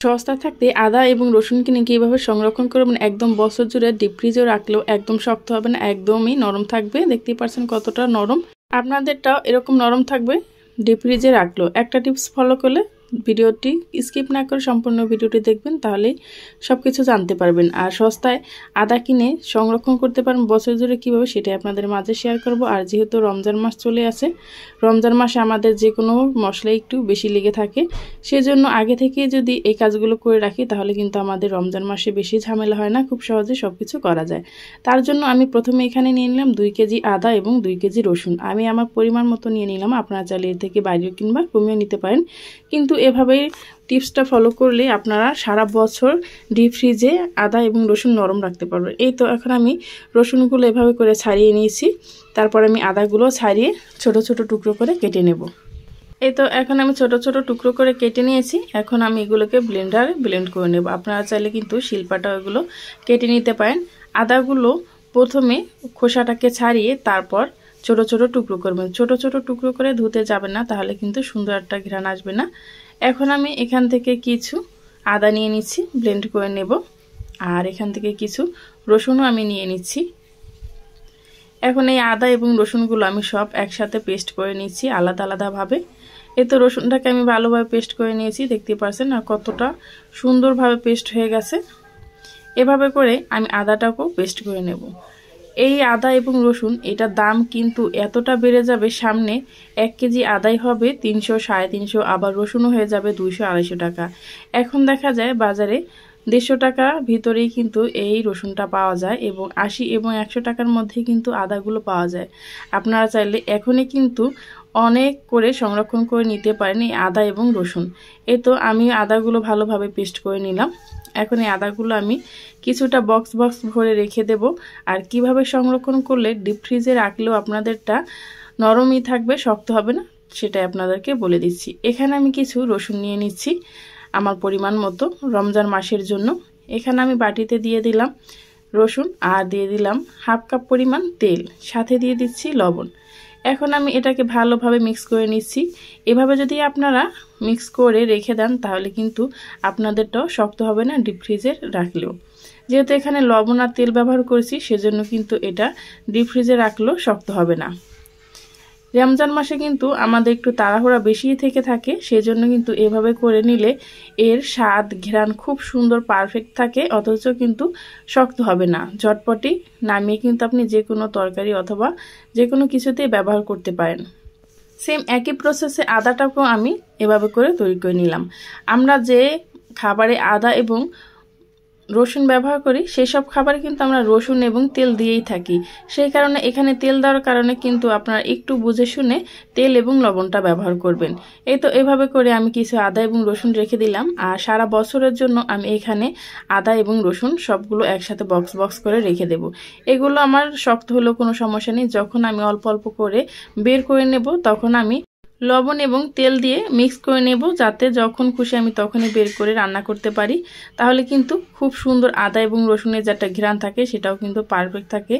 সস্তা থাকতে আদা এবং রসুন কিনে কীভাবে সংরক্ষণ করবেন একদম বছর জুড়ে ডিপ ফ্রিজে রাখলেও একদম শক্ত হবে না, একদমই নরম থাকবে। দেখতেই পাচ্ছেন কতটা নরম। আপনাদেরটাও এরকম নরম থাকবে ডিপ ফ্রিজে রাখলেও। একটা টিপস ফলো করলে ভিডিওটি স্কিপ না করে সম্পূর্ণ ভিডিওটি দেখবেন, তাহলেই সব কিছু জানতে পারবেন। আর সস্তায় আদা কিনে সংরক্ষণ করতে পারেন বছর জুড়ে কীভাবে, সেটাই আপনাদের মাঝে শেয়ার করব। আর যেহেতু রমজান মাস চলে আসে, রমজান মাসে আমাদের যে কোনো মশলা একটু বেশি লেগে থাকে, সেজন্য আগে থেকে যদি এই কাজগুলো করে রাখি তাহলে কিন্তু আমাদের রমজান মাসে বেশি ঝামেলা হয় না, খুব সহজে সব কিছু করা যায়। তার জন্য আমি প্রথমে এখানে নিয়ে নিলাম 2 কেজি আদা এবং 2 কেজি রসুন। আমি আমার পরিমাণ মতো নিয়ে নিলাম, আপনারা চাইলে এর থেকে বাইরে কিংবা কমিয়ে নিতে পারেন। কিন্তু এভাবেই টিপসটা ফলো করলে আপনারা সারা বছর ডিপ ফ্রিজে আদা এবং রসুন নরম রাখতে পারবেন। এই তো এখন আমি রসুনগুলো এভাবে করে ছাড়িয়ে নিয়েছি, তারপর আমি আদাগুলো ছাড়িয়ে ছোট ছোট টুকরো করে কেটে নেব। এই তো এখন আমি ছোট ছোট টুকরো করে কেটে নিয়েছি। এখন আমি এগুলোকে ব্লেন্ডারে ব্লেন্ড করে নেব। আপনারা চাইলে কিন্তু শিলপাটা ওগুলো কেটে নিতে পারেন। আদাগুলো প্রথমে খোসাটাকে ছাড়িয়ে তারপর ছোট ছোট টুকরো করবেন। ছোট ছোট টুকরো করে ধুতে যাবেন না, তাহলে কিন্তু সুন্দর একটা ঘ্রাণ আসবে না। এখন আমি এখান থেকে কিছু আদা নিয়ে নিচ্ছি, ব্লেন্ড করে নেব। আর এখান থেকে কিছু রসুনও আমি নিয়ে নিচ্ছি। এখন এই আদা এবং রসুনগুলো আমি সব একসাথে পেস্ট করে নিচ্ছি আলাদা আলাদাভাবে। এই তো রসুনটাকে আমি ভালোভাবে পেস্ট করে নিয়েছি, দেখতে পাচ্ছেন আর কতটা সুন্দরভাবে পেস্ট হয়ে গেছে। এভাবে করে আমি আদাটাকেও পেস্ট করে নেব। এই আদা এবং রসুন এটার দাম কিন্তু এতটা বেড়ে যাবে, সামনে 1 কেজি আদাই হবে 300 350, আবার রসুনও হয়ে যাবে 200-250 টাকা। এখন দেখা যায় বাজারে 150 টাকা ভিতরেই কিন্তু এই রসুনটা পাওয়া যায়, এবং 80 এবং 100 টাকার মধ্যে কিন্তু আদাগুলো পাওয়া যায়। আপনারা চাইলে এখনই কিন্তু অনেক করে সংরক্ষণ করে নিতে পারেন এই আদা এবং রসুন। এই তো আমি আদাগুলো ভালোভাবে পেস্ট করে নিলাম। এখন এই আদাগুলো আমি কিছুটা বক্স ভরে রেখে দেব। আর কিভাবে সংরক্ষণ করলে ডিপ ফ্রিজে রাখলেও আপনাদেরটা নরমই থাকবে, শক্ত হবে না, সেটাই আপনাদেরকে বলে দিচ্ছি। এখানে আমি কিছু রসুন নিয়ে নিচ্ছি আমার পরিমাণ মতো রমজান মাসের জন্য। এখানে আমি বাটিতে দিয়ে দিলাম রসুন আর দিয়ে দিলাম 1/2 কাপ পরিমাণ তেল, সাথে দিয়ে দিচ্ছি লবণ। এখন আমি এটাকে ভালোভাবে মিক্স করে নিচ্ছি। এভাবে যদি আপনারা মিক্স করে রেখে দেন তাহলে কিন্তু আপনাদেরটাও শক্ত হবে না ডিপ ফ্রিজে রাখলেও। যেহেতু এখানে লবণ আর তেল ব্যবহার করেছি, সেজন্য কিন্তু এটা ডিপ ফ্রিজে রাখলেও শক্ত হবে না। রমজান মাসে কিন্তু আমাদের একটু তাড়াহুড়া বেশি থেকে থাকে, সেজন্য কিন্তু এভাবে করে নিলে এর স্বাদ ঘ্রাণ খুব সুন্দর পারফেক্ট থাকে, অথচ কিন্তু শক্ত হবে না। ঝটপটি নামিয়ে কিন্তু আপনি যে কোনো তরকারি অথবা যে কোনো কিছুতেই ব্যবহার করতে পারেন। সেম একই প্রসেসে আদাটাকেও আমি এভাবে করে তৈরি করে নিলাম। আমরা যে খাবারে আদা এবং রসুন ব্যবহার করি সেই সব খাবারে কিন্তু আমরা রসুন এবং তেল দিয়েই থাকি, সেই কারণে এখানে তেল দেওয়ার কারণে কিন্তু আপনারা একটু বুঝে শুনে তেল এবং লবণটা ব্যবহার করবেন। এই তো এভাবে করে আমি কিছু আদা এবং রসুন রেখে দিলাম। আর সারা বছরের জন্য আমি এখানে আদা এবং রসুন সবগুলো একসাথে বক্স করে রেখে দেব। এগুলো আমার শক্ত হলেও কোনো সমস্যা নেই, যখন আমি অল্প অল্প করে বের করে নেব তখন আমি লবণ এবং তেল দিয়ে মিক্স করে নেব, যাতে যখন খুশি আমি তখনই বের করে রান্না করতে পারি। তাহলে কিন্তু খুব সুন্দর আদা এবং রসুনের যেটা ঘ্রাণ থাকে সেটাও কিন্তু পারফেক্ট থাকে।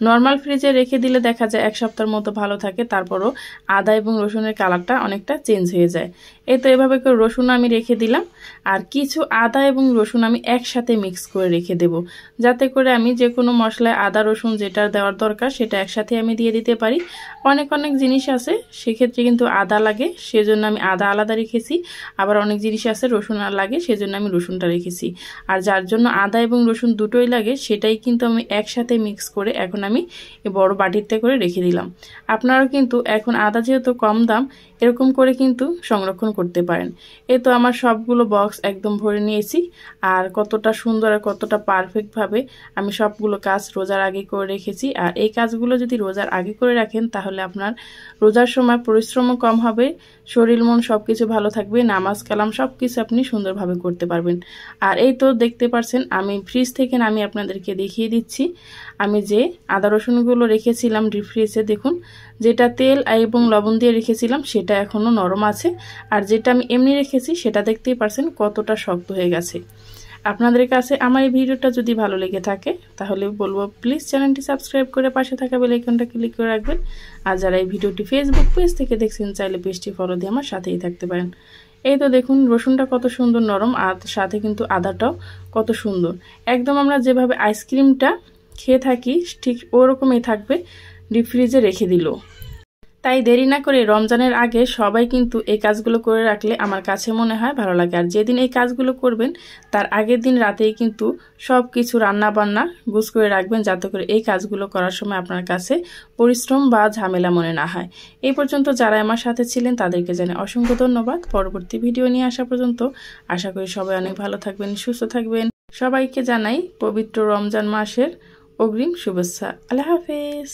নর্মাল ফ্রিজে রেখে দিলে দেখা যায় 1 সপ্তাহের মতো ভালো থাকে, তারপরও আদা এবং রসুনের কালারটা অনেকটা চেঞ্জ হয়ে যায়। এই তো এভাবে করে রসুন আমি রেখে দিলাম। আর কিছু আদা এবং রসুন আমি একসাথে মিক্স করে রেখে দেব, যাতে করে আমি যে কোনো মশলায় আদা রসুন যেটা দেওয়ার দরকার সেটা একসাথে আমি দিয়ে দিতে পারি। অনেক জিনিস আছে সেক্ষেত্রে কিন্তু আদা লাগে, সেজন্য আমি আদা আলাদা রেখেছি। আবার অনেক জিনিস আছে রসুন আর লাগে, সেজন্য আমি রসুনটা রেখেছি। আর যার জন্য আদা এবং রসুন দুটোই লাগে সেটাই কিন্তু আমি একসাথে মিক্স করে এখন আমি এই বড় বাটিতে করে রেখে দিলাম। আপনারাও কিন্তু এখন আদা যেহেতু কম দাম, এরকম করে কিন্তু সংরক্ষণ করতে পারেন। এই তো আমার সবগুলো বক্স একদম ভরে নিয়েছি। আর কতটা সুন্দর আর কতটা পারফেক্টভাবে আমি সবগুলো কাজ রোজার আগে করে রেখেছি। আর এই কাজগুলো যদি রোজার আগে করে রাখেন তাহলে আপনার রোজার সময় পরিশ্রমও কম হবে, শরীর মন সবকিছু ভালো থাকবে, নামাজ কালাম সবকিছু আপনি সুন্দরভাবে করতে পারবেন। আর এই তো দেখতে পাচ্ছেন আমি ফ্রিজ থেকে নামিয়ে আপনাদেরকে দেখিয়ে দিচ্ছি। আমি যে আদা রসুনগুলো রেখেছিলাম ডিপ ফ্রিজে, দেখুন যেটা তেল এবং লবণ দিয়ে রেখেছিলাম সেটা এখনো নরম আছে, আর যেটা আমি এমনি রেখেছি সেটা দেখতেই পাচ্ছেন কতটা শক্ত হয়ে গেছে। আপনাদের কাছে আমার এই ভিডিওটা যদি ভালো লেগে থাকে তাহলে বলবো প্লিজ চ্যানেলটি সাবস্ক্রাইব করে পাশে থাকা বেল আইকনটা ক্লিক করে রাখবেন। আর যারা এই ভিডিওটি ফেসবুক পেজ থেকে দেখছেন চাইলে পেজটি ফলো দিয়ে আমার সাথেই থাকতে পারেন। এই তো দেখুন রসুনটা কত সুন্দর নরম, আর সাথে কিন্তু আদাটাও কত সুন্দর, একদম আমরা যেভাবে আইসক্রিমটা খেয়ে থাকি ঠিক ওরকমই থাকবে ডিপ ফ্রিজে রেখে দিল। তাই দেরি না করে রমজানের আগে সবাই কিন্তু এই কাজগুলো করে রাখলে আমার কাছে মনে হয় ভালো লাগে। আর যেদিন এই কাজগুলো করবেন তার আগের দিন রাতেই কিন্তু সব কিছু রান্না বান্না গুছ করে রাখবেন, যাতে করে এই কাজগুলো করার সময় আপনার কাছে পরিশ্রম বা ঝামেলা মনে না হয়। এই পর্যন্ত যারা আমার সাথে ছিলেন তাদেরকে জানাই অসংখ্য ধন্যবাদ। পরবর্তী ভিডিও নিয়ে আসা পর্যন্ত আশা করি সবাই অনেক ভালো থাকবেন, সুস্থ থাকবেন। সবাইকে জানাই পবিত্র রমজান মাসের অগ্রিম শুভেচ্ছা। আল্লাহ হাফেজ।